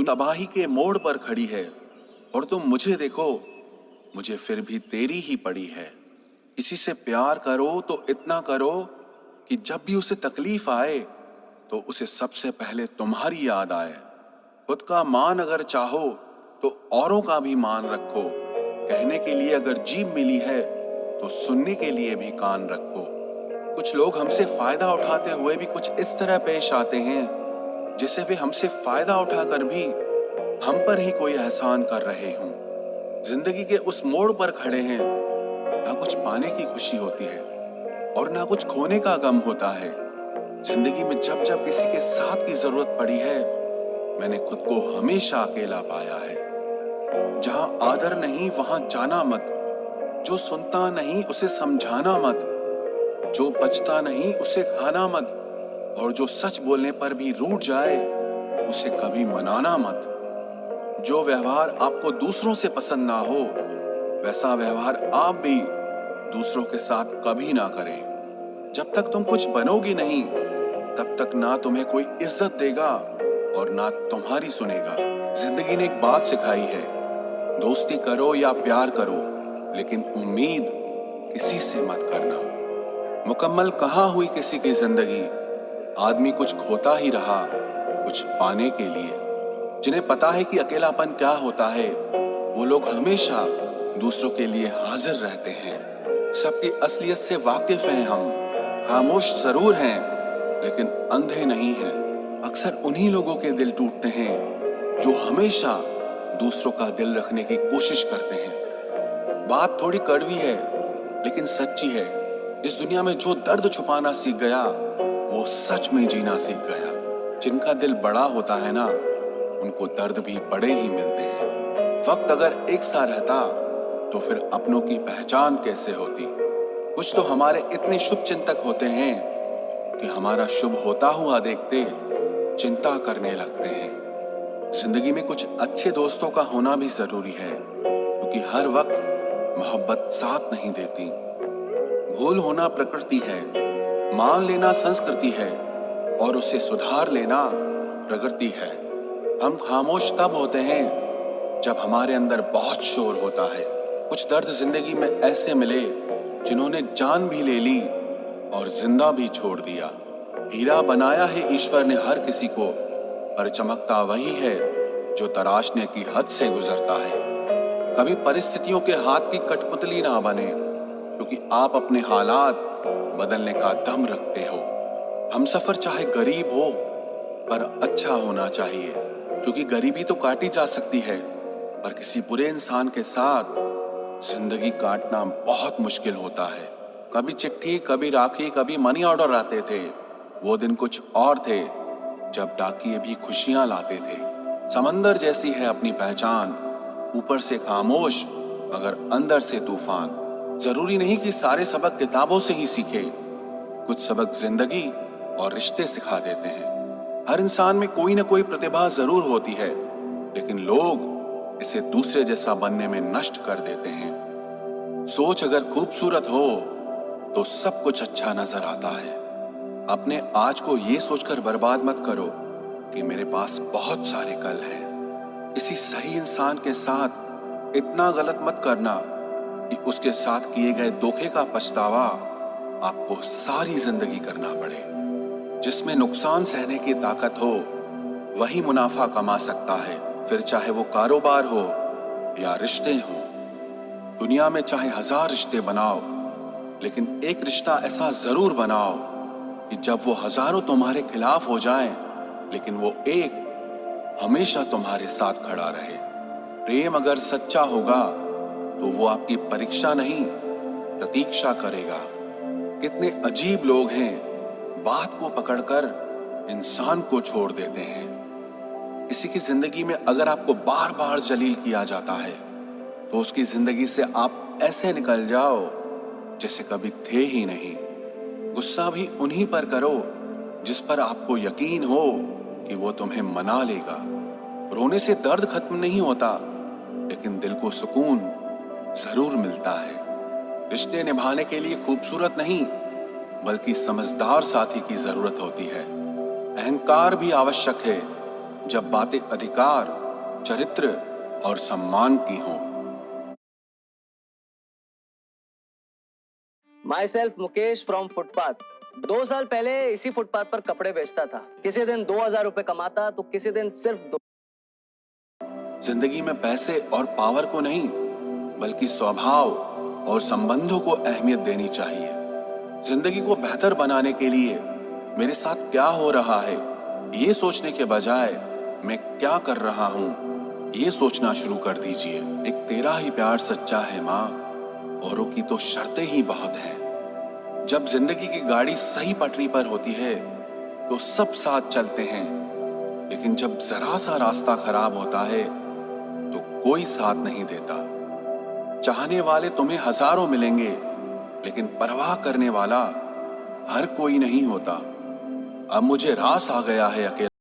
तबाही के मोड़ पर खड़ी है और तुम मुझे देखो, मुझे फिर भी तेरी ही पड़ी है। किसी से प्यार करो तो इतना करो कि जब भी उसे तकलीफ आए तो उसे सबसे पहले तुम्हारी याद आए। खुद का मान अगर चाहो तो औरों का भी मान रखो। कहने के लिए अगर जीभ मिली है तो सुनने के लिए भी कान रखो। कुछ लोग हमसे फायदा उठाते हुए भी कुछ इस तरह पेश आते हैं जैसे वे हमसे फायदा उठाकर भी हम पर ही कोई एहसान कर रहे हों। जिंदगी के उस मोड़ पर खड़े हैं, ना कुछ पाने की खुशी होती है और ना कुछ खोने का गम होता है। जिंदगी में जब जब किसी के साथ की जरूरत पड़ी है, मैंने खुद को हमेशा अकेला पाया है। जहां आदर नहीं वहां जाना मत, जो सुनता नहीं उसे समझाना मत, जो बचता नहीं उसे खाना मत, और जो सच बोलने पर भी रूठ जाए उसे कभी मनाना मत। जो व्यवहार आपको दूसरों से पसंद ना हो वैसा व्यवहार आप भी दूसरों के साथ कभी ना करें। जब तक तुम कुछ बनोगी नहीं तब तक ना तुम्हें कोई इज्जत देगा और ना तुम्हारी सुनेगा। जिंदगी ने एक बात सिखाई है, दोस्ती करो या प्यार करो लेकिन उम्मीद किसी से मत करना। मुकम्मल कहाँ हुई किसी की जिंदगी, आदमी कुछ खोता ही रहा कुछ पाने के लिए। जिन्हें पता है कि अकेलापन क्या होता है वो लोग हमेशा दूसरों के लिए हाजिर रहते हैं। सबकी असलियत से वाकिफ हैं हम, खामोश जरूर हैं लेकिन अंधे नहीं हैं। अक्सर उन्हीं लोगों के दिल टूटते हैं जो हमेशा दूसरों का दिल रखने की कोशिश करते हैं। बात थोड़ी कड़वी है लेकिन सच्ची है। इस दुनिया में जो दर्द छुपाना सीख गया वो सच में जीना सीख गया। जिनका दिल बड़ा होता है ना उनको दर्द भी बड़े ही मिलते हैं। वक्त अगर एक सा रहता तो फिर अपनों की पहचान कैसे होती। कुछ तो हमारे इतने शुभ चिंतक होते हैं कि हमारा शुभ होता हुआ देखते चिंता करने लगते हैं। जिंदगी में कुछ अच्छे दोस्तों का होना भी जरूरी है क्योंकि हर वक्त मोहब्बत साथ नहीं देती। भूल होना प्रकृति है, मान लेना संस्कृति है और उसे सुधार लेना प्रगति है। हम खामोश तब होते हैं जब हमारे अंदर बहुत शोर होता है। कुछ दर्द जिंदगी में ऐसे मिले जिन्होंने जान भी ले ली और जिंदा भी छोड़ दिया। हीरा बनाया है ईश्वर ने हर किसी को, पर चमकता वही है जो तराशने की हद से गुजरता है। कभी परिस्थितियों के हाथ की कठपुतली ना बने क्योंकि आप अपने हालात बदलने का दम रखते हो। हमसफर चाहे गरीब हो पर अच्छा होना चाहिए क्योंकि गरीबी तो काटी जा सकती है पर किसी बुरे इंसान के साथ जिंदगी काटना बहुत मुश्किल होता है। कभी चिट्ठी, कभी राखी, कभी मनी ऑर्डर आते थे। वो दिन कुछ और थे जब डाकिये भी खुशियां लाते थे। समंदर जैसी है अपनी पहचान, ऊपर से खामोश मगर अंदर से तूफान। जरूरी नहीं कि सारे सबक किताबों से ही सीखे, कुछ सबक जिंदगी और रिश्ते सिखा देते हैं। हर इंसान में कोई ना कोई प्रतिभा जरूर होती है लेकिन लोग इसे दूसरे जैसा बनने में नष्ट कर देते हैं। सोच अगर खूबसूरत हो तो सब कुछ अच्छा नजर आता है। अपने आज को ये सोचकर बर्बाद मत करो कि मेरे पास बहुत सारे कल हैं। किसी सही इंसान के साथ इतना गलत मत करना कि उसके साथ किए गए धोखे का पछतावा आपको सारी जिंदगी करना पड़े। जिसमें नुकसान सहने की ताकत हो वही मुनाफा कमा सकता है, फिर चाहे वो कारोबार हो या रिश्ते हो। दुनिया में चाहे 1000 रिश्ते बनाओ लेकिन एक रिश्ता ऐसा जरूर बनाओ कि जब वो हजारों तुम्हारे खिलाफ हो जाएं लेकिन वो एक हमेशा तुम्हारे साथ खड़ा रहे। प्रेम अगर सच्चा होगा तो वो आपकी परीक्षा नहीं प्रतीक्षा करेगा। कितने अजीब लोग हैं, बात को पकड़कर इंसान को छोड़ देते हैं। किसी की जिंदगी में अगर आपको बार बार जलील किया जाता है तो उसकी जिंदगी से आप ऐसे निकल जाओ जैसे कभी थे ही नहीं। गुस्सा भी उन्हीं पर करो जिस पर आपको यकीन हो कि वो तुम्हें मना लेगा। रोने से दर्द खत्म नहीं होता लेकिन दिल को सुकून जरूर मिलता है। रिश्ते निभाने के लिए खूबसूरत नहीं बल्कि समझदार साथी की जरूरत होती है। अहंकार भी आवश्यक है जब बातें अधिकार, चरित्र और सम्मान की हों। My self Mukesh from footpath. 2 साल पहले इसी फुटपाथ पर कपड़े बेचता था। किसी दिन 2000 रुपए कमाता तो किसी दिन सिर्फ जिंदगी में पैसे और पावर को नहीं, बल्कि स्वभाव और संबंधों को अहमियत देनी चाहिए। जिंदगी को बेहतर बनाने के लिए मेरे साथ क्या हो रहा है, ये सोचने के बजाय मैं क्या कर रहा हूं, ये सोचना शुरू कर दीजिए। एक तेरा ही प्यार सच्चा है माँ, औरों की तो शर्तें ही बहुत हैं। जब जिंदगी की गाड़ी सही पटरी पर होती है तो सब साथ चलते हैं, लेकिन जब जरा सा रास्ता खराब होता है तो कोई साथ नहीं देता। चाहने वाले तुम्हें हजारों मिलेंगे, लेकिन परवाह करने वाला हर कोई नहीं होता। अब मुझे रास आ गया है अकेला